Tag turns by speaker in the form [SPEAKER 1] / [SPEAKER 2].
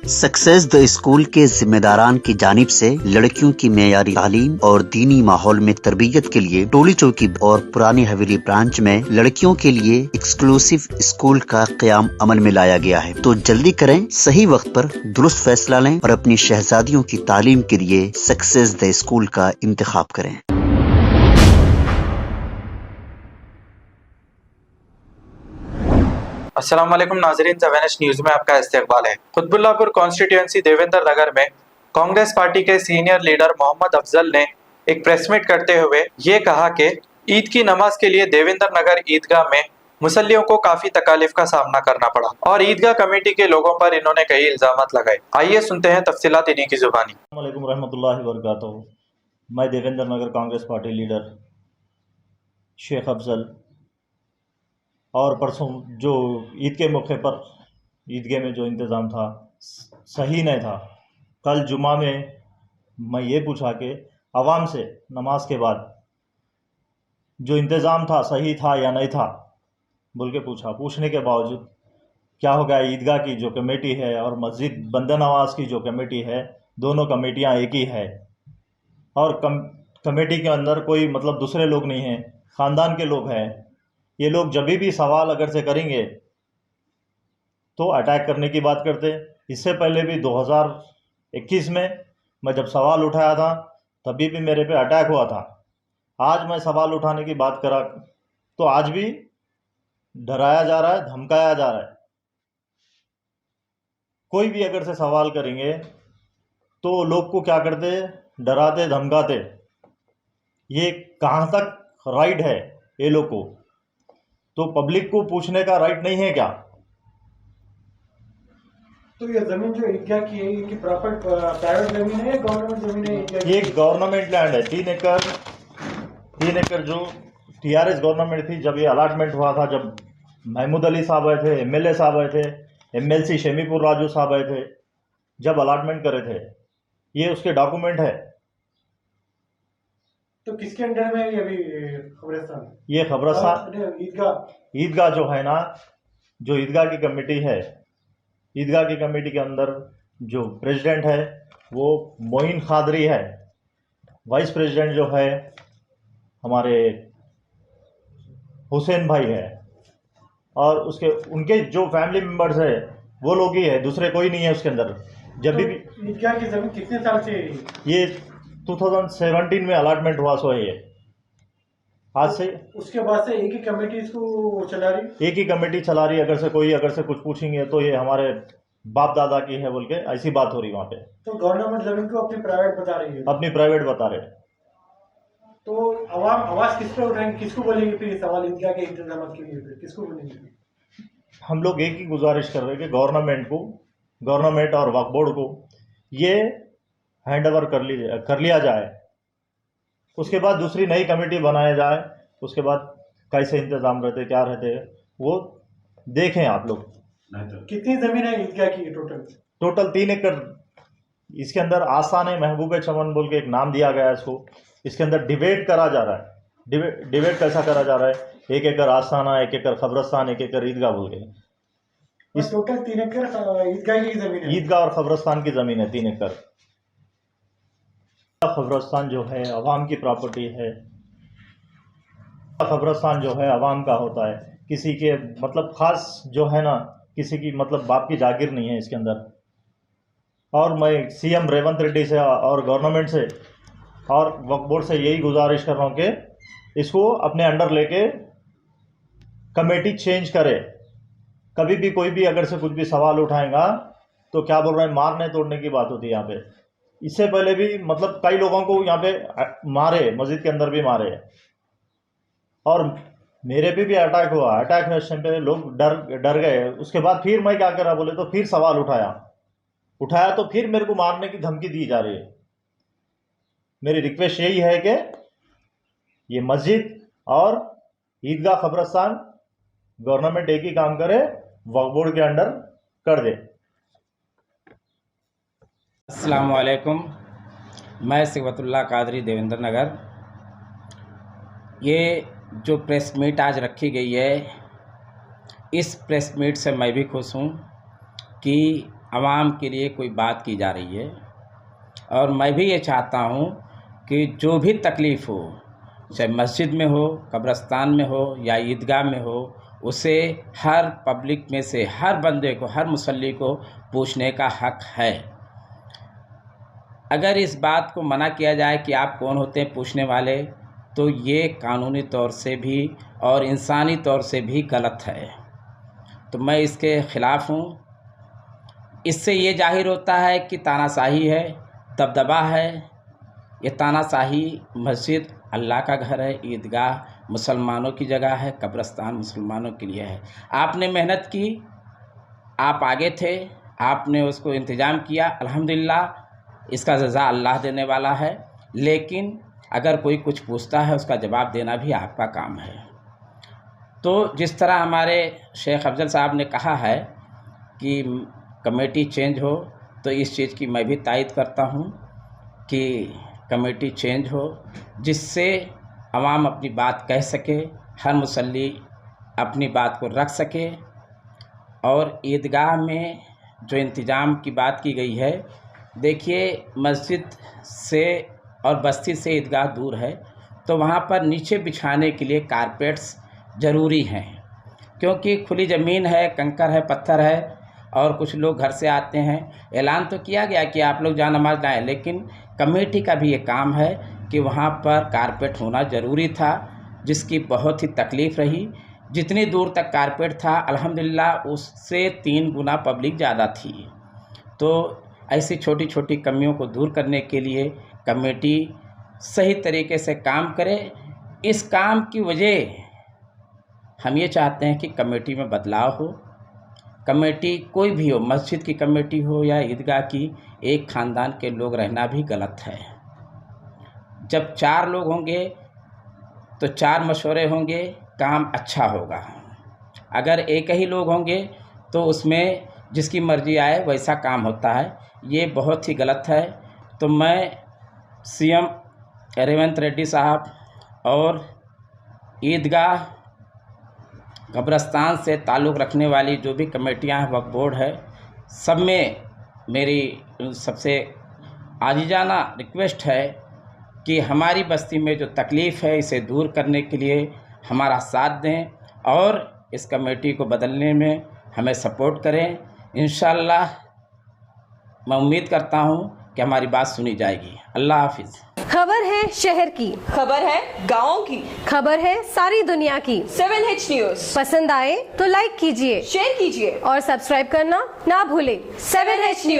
[SPEAKER 1] Success the school के जिम्मेदारान की जानिब से लड़कियों की मेयारी तालीम और दीनी माहौल में तरबियत के लिए टोली चौकी और पुरानी हवेली ब्रांच में लड़कियों के लिए एक्सक्लूसिव स्कूल का क़याम अमल में लाया गया है। तो जल्दी करें, सही वक्त पर दुरुस्त फैसला लें और अपनी शहजादियों की तालीम के लिए सक्सेस द स्कूल का इंतखाब करें।
[SPEAKER 2] अस्सलाम वालेकुम नाज़रीन, ज़वेनश न्यूज़ में आपका इस्तकबाल है। कुतुबुल्लाहपुर कॉन्स्टिट्यूएंसी देवेंद्र नगर में कांग्रेस पार्टी के सीनियर लीडर मोहम्मद अफजल ने एक प्रेस मीट करते हुए ये कहा कि ईद की नमाज के लिए देवेंद्र नगर ईदगाह में मुसल्लियों को काफी तकालीफ का सामना करना पड़ा और ईदगाह कमेटी के लोगों पर इन्होंने कई इल्जामात लगाए। आइए सुनते हैं तफसीलात इन्हीं की जुबानी।
[SPEAKER 3] अस्सलाम वालेकुम रहमतुल्लाहि व बरकातहू। मैं देवेंद्र नगर कांग्रेस पार्टी लीडर शेख अफजल और परसों जो ईद के मौके पर ईदगाह में जो इंतज़ाम था सही नहीं था। कल जुमा में मैं ये पूछा कि आवाम से नमाज के बाद जो इंतज़ाम था सही था या नहीं था बोल के पूछने के बावजूद क्या हो गया, ईदगाह की जो कमेटी है और मस्जिद बंदे नवाज की जो कमेटी है, दोनों कमेटियां एक ही है और कमेटी के अंदर कोई मतलब दूसरे लोग नहीं हैं, ख़ानदान के लोग हैं। ये लोग जब भी सवाल अगर से करेंगे तो अटैक करने की बात करते। इससे पहले भी 2021 में मैं जब सवाल उठाया था तभी भी मेरे पे अटैक हुआ था। आज मैं सवाल उठाने की बात करा तो आज भी डराया जा रहा है, धमकाया जा रहा है। कोई भी अगर से सवाल करेंगे तो लोग को क्या करते, डराते धमकाते। ये कहाँ तक राइट है ये लोग को? तो पब्लिक को पूछने का राइट नहीं है क्या?
[SPEAKER 4] तो ये जमीन जो ईदगाह की है ये प्रॉपर प्राइवेट जमीन है, गवर्नमेंट जमीन है?
[SPEAKER 3] ये गवर्नमेंट लैंड है। 3 एकड़ जो टीआरएस गवर्नमेंट थी, जब ये अलाटमेंट हुआ था, जब महमूद अली साहब आए थे, एमएलए साहब आए थे, एमएलसी शमीपुर राजू साहब आए थे, जब अलाटमेंट करे थे, ये उसके डॉक्यूमेंट है।
[SPEAKER 4] तो किसके अंडर में है अभी खबरस्तान?
[SPEAKER 3] ये खबरस्तान ईदगाह जो है ना, जो ईदगाह की कमेटी है, ईदगाह की कमेटी के अंदर जो प्रेसिडेंट है वो मोइन खादरी है। वाइस प्रेसिडेंट जो है हमारे हुसैन भाई है और उनके जो फैमिली मेंबर्स है वो लोग ही है, दूसरे कोई नहीं है उसके अंदर। जब भी
[SPEAKER 4] ईदगाह की जमीन कितने साल से है?
[SPEAKER 3] ये 2017 में अलाटमेंट हुआ सो है ये। आज से
[SPEAKER 4] उसके बाद से एक ही कमेटी इसको चला रही?
[SPEAKER 3] एक ही कमेटी चला रही। अगर से कुछ पूछेंगे तो ये हमारे बाप दादा की है बोल के ऐसी बात हो रही वहाँ पे।
[SPEAKER 4] तो गवर्नमेंट जमीन को अपनी प्राइवेट बता रही है?
[SPEAKER 3] अपनी प्राइवेट बता रहे।
[SPEAKER 4] तो अवाम आवाज किस पे उठाएंगे, किसको बोलेंगे फिर सवाल ईदगाह के इंतजाम के लिए? फिर किसको बोलेंगे?
[SPEAKER 3] हम लोग एक ही गुजारिश कर रहे हैं कि गवर्नमेंट और वक्फ बोर्ड को ये हैंड ओवर कर लिया जाए। उसके बाद दूसरी नई कमेटी बनाया जाए। उसके बाद कैसे इंतजाम रहते, क्या रहते, वो देखें आप लोग।
[SPEAKER 4] कितनी जमीन है ईदगाह की
[SPEAKER 3] टोटल 3 एकड़। इसके अंदर आसाने महबूब चमन बोल के एक नाम दिया गया है इसको। इसके अंदर डिबेट करा जा रहा है। डिबेट कैसा करा जा रहा है? 1 एकड़ आस्थाना, 1 एकड़ खबरस्तान, 1 एकड़ ईदगाह बोल के।
[SPEAKER 4] इस टोटल 3 एकड़ ईदगाह की जमीन है।
[SPEAKER 3] ईदगाह और खबरस्तान की जमीन है 3 एकड़। खबरस्तान जो है अवाम की प्रॉपर्टी है। खबरस्तान जो है अवाम का होता है, किसी के मतलब खास जो है ना, किसी की मतलब बाप की जागीर नहीं है इसके अंदर। और मैं सीएम रेवंत रेड्डी से और गवर्नमेंट से और वक्फ बोर्ड से यही गुजारिश कर रहा हूँ कि इसको अपने अंडर लेके कमेटी चेंज करे। कभी भी कोई भी अगर से कुछ भी सवाल उठाएगा तो क्या बोल रहे हैं, मारने तोड़ने की बात होती है यहाँ पे। इससे पहले भी मतलब कई लोगों को यहाँ पे मारे, मस्जिद के अंदर भी मारे और मेरे पे भी अटैक हुआ। अटैक में उस टाइम पे लोग डर गए। उसके बाद फिर मैं क्या करा बोले तो फिर सवाल उठाया तो फिर मेरे को मारने की धमकी दी जा रही है। मेरी रिक्वेस्ट यही है कि ये मस्जिद और ईदगाह खबरस्तान गवर्नमेंट एक ही काम करे, वक्फ बोर्ड के अंडर कर दे।
[SPEAKER 5] अस्सलाम वालेकुम, मैं सिकवतुल्लाह कादरी देवेंद्र नगर। ये जो प्रेस मीट आज रखी गई है, इस प्रेस मीट से मैं भी खुश हूँ कि आवाम के लिए कोई बात की जा रही है, और मैं भी ये चाहता हूँ कि जो भी तकलीफ़ हो, चाहे मस्जिद में हो, कब्रिस्तान में हो या ईदगाह में हो, उसे हर पब्लिक में से हर बंदे को, हर मुसल्ली को पूछने का हक है। अगर इस बात को मना किया जाए कि आप कौन होते हैं पूछने वाले, तो ये कानूनी तौर से भी और इंसानी तौर से भी गलत है। तो मैं इसके ख़िलाफ़ हूँ। इससे ये जाहिर होता है कि तानाशाही है, दबदबा है। ये तानाशाही, मस्जिद अल्लाह का घर है, ईदगाह मुसलमानों की जगह है, कब्रिस्तान मुसलमानों के लिए है। आपने मेहनत की, आप आगे थे, आपने उसको इंतज़ाम किया, अल्हम्दुलिल्लाह इसका जज़ा अल्लाह देने वाला है। लेकिन अगर कोई कुछ पूछता है, उसका जवाब देना भी आपका काम है। तो जिस तरह हमारे शेख अफजल साहब ने कहा है कि कमेटी चेंज हो, तो इस चीज़ की मैं भी तायद करता हूँ कि कमेटी चेंज हो, जिससे अवाम अपनी बात कह सके, हर मुसल्ली अपनी बात को रख सके। और ईदगाह में जो इंतज़ाम की बात की गई है, देखिए मस्जिद से और बस्ती से ईदगाह दूर है, तो वहाँ पर नीचे बिछाने के लिए कारपेट्स ज़रूरी हैं, क्योंकि खुली ज़मीन है, कंकर है, पत्थर है, और कुछ लोग घर से आते हैं। ऐलान तो किया गया कि आप लोग जा नमाज लाएँ, लेकिन कमेटी का भी ये काम है कि वहाँ पर कारपेट होना ज़रूरी था, जिसकी बहुत ही तकलीफ़ रही। जितनी दूर तक कारपेट था, अल्हम्दुलिल्लाह उससे 3 गुना पब्लिक ज़्यादा थी। तो ऐसी छोटी छोटी कमियों को दूर करने के लिए कमेटी सही तरीके से काम करे। इस काम की वजह हम ये चाहते हैं कि कमेटी में बदलाव हो। कमेटी कोई भी हो, मस्जिद की कमेटी हो या ईदगाह की, एक ख़ानदान के लोग रहना भी गलत है। जब 4 लोग होंगे तो 4 मशवरे होंगे, काम अच्छा होगा। अगर एक ही लोग होंगे तो उसमें जिसकी मर्ज़ी आए वैसा काम होता है, ये बहुत ही गलत है। तो मैं सीएम रेवंत रेड्डी साहब और ईदगाह, कब्रिस्तान से ताल्लुक़ रखने वाली जो भी कमेटियां हैं, वक्फ बोर्ड है, सब में मेरी सबसे आजिज़ाना रिक्वेस्ट है कि हमारी बस्ती में जो तकलीफ़ है, इसे दूर करने के लिए हमारा साथ दें और इस कमेटी को बदलने में हमें सपोर्ट करें। इंशाअल्लाह मैं उम्मीद करता हूं कि हमारी बात सुनी जाएगी। अल्लाह हाफिज़।
[SPEAKER 6] खबर है शहर की,
[SPEAKER 7] खबर है गाँव की,
[SPEAKER 6] खबर है सारी दुनिया की।
[SPEAKER 7] 7H न्यूज़
[SPEAKER 6] पसंद आए तो लाइक कीजिए,
[SPEAKER 7] शेयर कीजिए
[SPEAKER 6] और सब्सक्राइब करना ना भूलें।
[SPEAKER 7] 7H news.